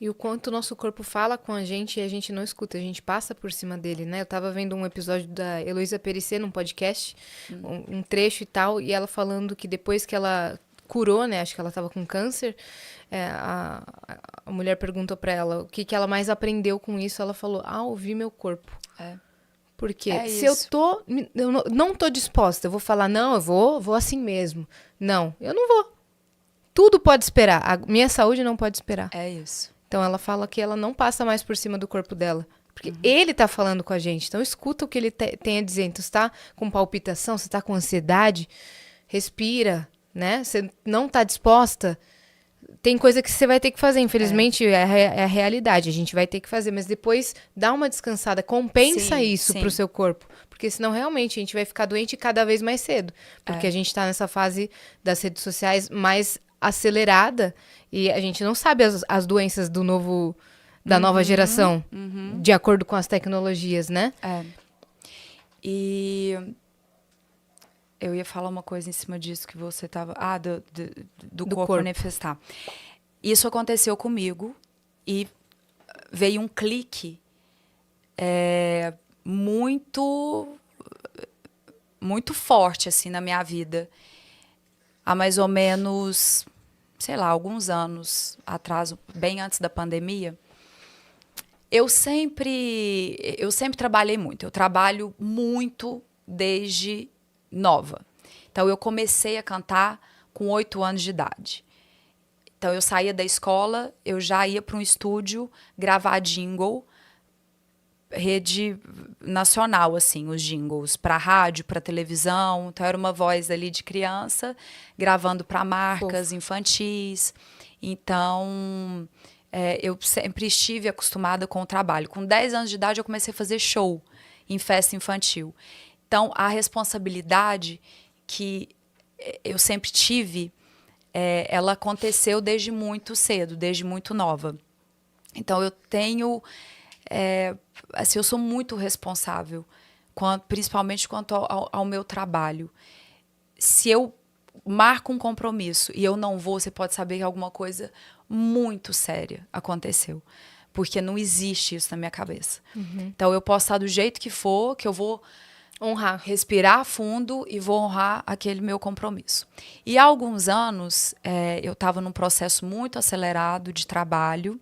E o quanto o nosso corpo fala com a gente e a gente não escuta, a gente passa por cima dele, né? Eu tava vendo um episódio da Heloísa Perissé num podcast, um trecho e tal, e ela falando que depois que ela curou, né? Acho que ela tava com câncer, a mulher perguntou pra ela o que ela mais aprendeu com isso. Ela falou, ouvir meu corpo. É. Porque É se eu isso. não tô disposta, eu vou falar, não, eu vou assim mesmo. Não, eu não vou. Tudo pode esperar. A minha saúde não pode esperar. É isso. Então ela fala que ela não passa mais por cima do corpo dela. Porque ele tá falando com a gente. Então escuta o que ele tem a dizer. Então você tá com palpitação, você tá com ansiedade, respira, né? Você não tá disposta. Tem coisa que você vai ter que fazer. Infelizmente, é a realidade. A gente vai ter que fazer. Mas depois dá uma descansada. Compensa Sim, isso sim. pro seu corpo. Porque senão realmente a gente vai ficar doente cada vez mais cedo. Porque a gente tá nessa fase das redes sociais mais acelerada e a gente não sabe as doenças da nova geração, de acordo com as tecnologias, né? É. E eu ia falar uma coisa em cima disso que você estava... do corpo manifestar. Isso aconteceu comigo e veio um clique muito, muito forte assim, na minha vida. Há mais ou menos, sei lá, alguns anos atrás, bem antes da pandemia. Eu sempre trabalhei muito. Eu trabalho muito desde nova. Então, eu comecei a cantar com 8 anos de idade. Então, eu saía da escola, eu já ia para um estúdio gravar jingle, rede nacional, assim, os jingles, para rádio, para televisão. Então, era uma voz ali de criança, gravando para marcas infantis. Então... eu sempre estive acostumada com o trabalho. Com 10 anos de idade, eu comecei a fazer show em festa infantil. Então, a responsabilidade que eu sempre tive, ela aconteceu desde muito cedo, desde muito nova. Então, eu tenho... assim, eu sou muito responsável, principalmente quanto ao meu trabalho. Se eu marco um compromisso e eu não vou, você pode saber que alguma coisa muito séria aconteceu. Porque não existe isso na minha cabeça. Então, eu posso estar do jeito que for, que eu vou honrar, respirar fundo e vou honrar aquele meu compromisso. E há alguns anos, eu estava num processo muito acelerado de trabalho,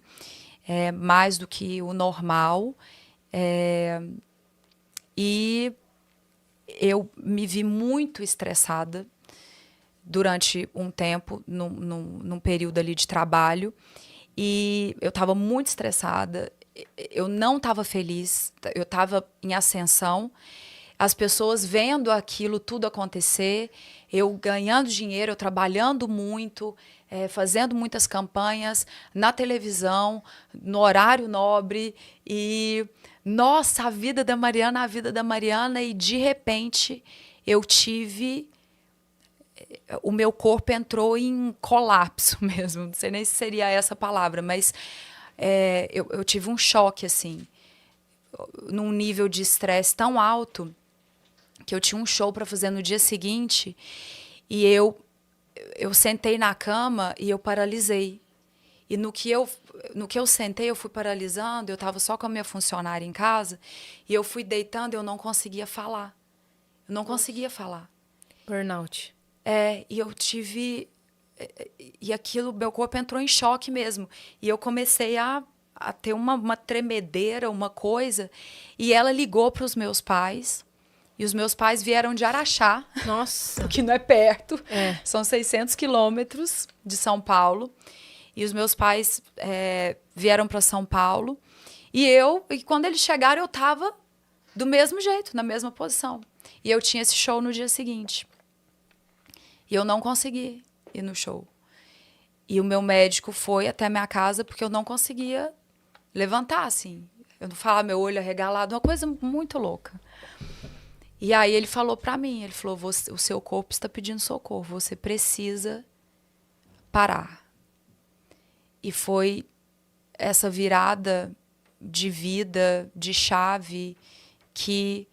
mais do que o normal. E eu me vi muito estressada durante um tempo, num período ali de trabalho. E eu estava muito estressada, eu não estava feliz, eu estava em ascensão. As pessoas vendo aquilo tudo acontecer, eu ganhando dinheiro, eu trabalhando muito, fazendo muitas campanhas na televisão, no horário nobre. E, nossa, a vida da Mariana, e de repente eu tive... o meu corpo entrou em colapso mesmo. Não sei nem se seria essa palavra, mas eu tive um choque, assim, num nível de estresse tão alto que eu tinha um show para fazer no dia seguinte e eu sentei na cama e eu paralisei. E no que eu sentei, eu fui paralisando, eu estava só com a minha funcionária em casa e eu fui deitando e eu não conseguia falar. Eu não conseguia falar. Burnout. E eu tive... E aquilo, meu corpo entrou em choque mesmo. E eu comecei a ter uma tremedeira, uma coisa. E ela ligou para os meus pais. E os meus pais vieram de Araxá. Nossa! Que não é perto. São 600 quilômetros de São Paulo. E os meus pais vieram para São Paulo. E quando eles chegaram, eu estava do mesmo jeito, na mesma posição. E eu tinha esse show no dia seguinte. E eu não consegui ir no show. E o meu médico foi até a minha casa porque eu não conseguia levantar, assim. Eu não falava, meu olho arregalado, uma coisa muito louca. E aí ele falou pra mim, ele falou, o seu corpo está pedindo socorro, você precisa parar. E foi essa virada de vida, de chave, que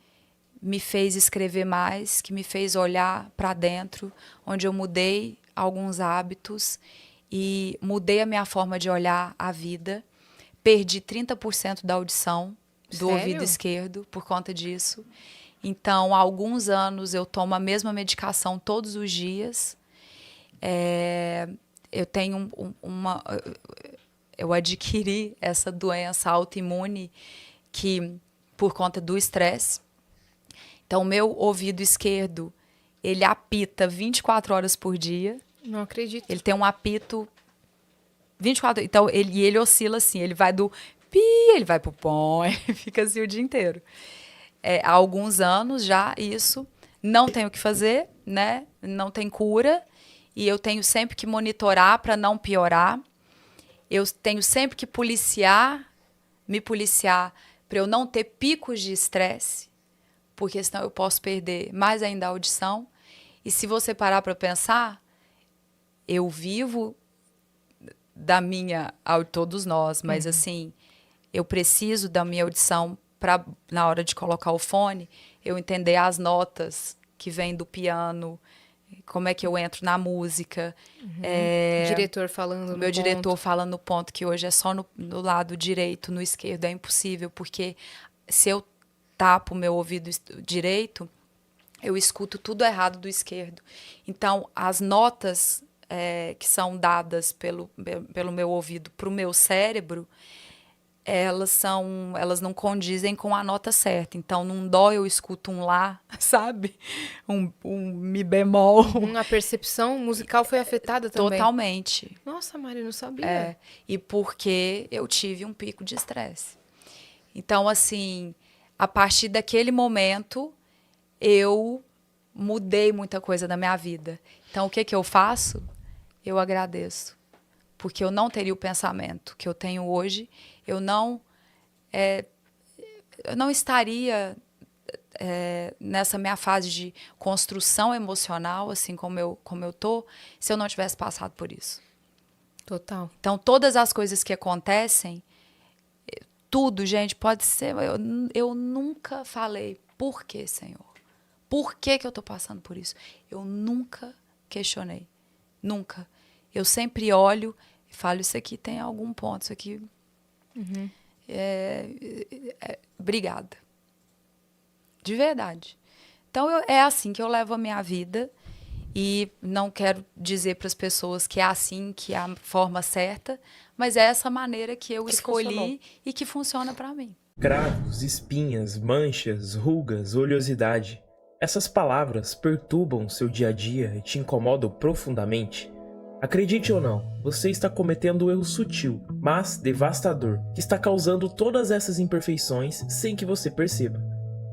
me fez escrever mais, que me fez olhar para dentro, onde eu mudei alguns hábitos e mudei a minha forma de olhar a vida. perdi 30% da audição do Sério? ouvido esquerdo por conta disso. Então, há alguns anos eu tomo a mesma medicação todos os dias. Eu tenho eu adquiri essa doença autoimune por conta do estresse. Então, o meu ouvido esquerdo, ele apita 24 horas por dia. Não acredito. Ele tem um apito 24. Então, ele oscila assim, ele vai do pi, ele vai pro pom, ele fica assim o dia inteiro. Há alguns anos já isso. Não tenho o que fazer, né? Não tem cura. E eu tenho sempre que monitorar para não piorar. Eu tenho sempre que me policiar para eu não ter picos de estresse, porque senão eu posso perder mais ainda a audição. E se você parar para pensar, eu vivo da minha, todos nós, mas assim, eu preciso da minha audição para, na hora de colocar o fone, eu entender as notas que vêm do piano, como é que eu entro na música. Diretor falando no Meu ponto. diretor fala no ponto que hoje é só no lado direito, no esquerdo é impossível, porque se eu tapo o meu ouvido direito, eu escuto tudo errado do esquerdo. Então, as notas que são dadas pelo meu ouvido para o meu cérebro, elas não condizem com a nota certa. Então, num dó eu escuto um lá, sabe? Um mi bemol. A percepção musical foi afetada também. Totalmente. Nossa, Mari, eu não sabia. E porque eu tive um pico de estresse. Então, assim, a partir daquele momento, eu mudei muita coisa na minha vida. Então, o que eu faço? Eu agradeço. Porque eu não teria o pensamento que eu tenho hoje, eu não estaria nessa minha fase de construção emocional, assim como eu tô, se eu não tivesse passado por isso. Total. Então, todas as coisas que acontecem, tudo, gente, pode ser... Eu nunca falei, por que, Senhor? Por que eu tô passando por isso? Eu nunca questionei. Nunca. Eu sempre olho e falo, isso aqui tem algum ponto, isso aqui... Obrigada. De verdade. Então, é assim que eu levo a minha vida e não quero dizer para as pessoas que é assim, que é a forma certa, mas é essa maneira que eu escolhi funcionou. e que funciona para mim. Cravos, espinhas, manchas, rugas, oleosidade. Essas palavras perturbam seu dia a dia e te incomodam profundamente? Acredite ou não, você está cometendo um erro sutil, mas devastador, que está causando todas essas imperfeições sem que você perceba.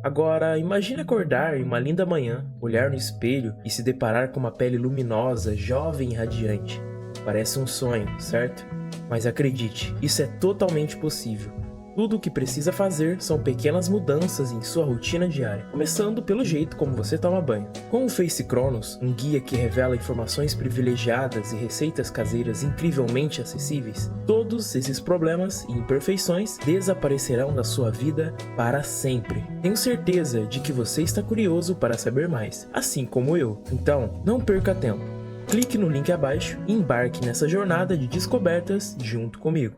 Agora, imagine acordar em uma linda manhã, olhar no espelho e se deparar com uma pele luminosa, jovem e radiante. Parece um sonho, certo? Mas acredite, isso é totalmente possível. Tudo o que precisa fazer são pequenas mudanças em sua rotina diária, começando pelo jeito como você toma banho. Com o Face Cronos, um guia que revela informações privilegiadas e receitas caseiras incrivelmente acessíveis, todos esses problemas e imperfeições desaparecerão da sua vida para sempre. Tenho certeza de que você está curioso para saber mais, assim como eu. Então, não perca tempo. Clique no link abaixo e embarque nessa jornada de descobertas junto comigo.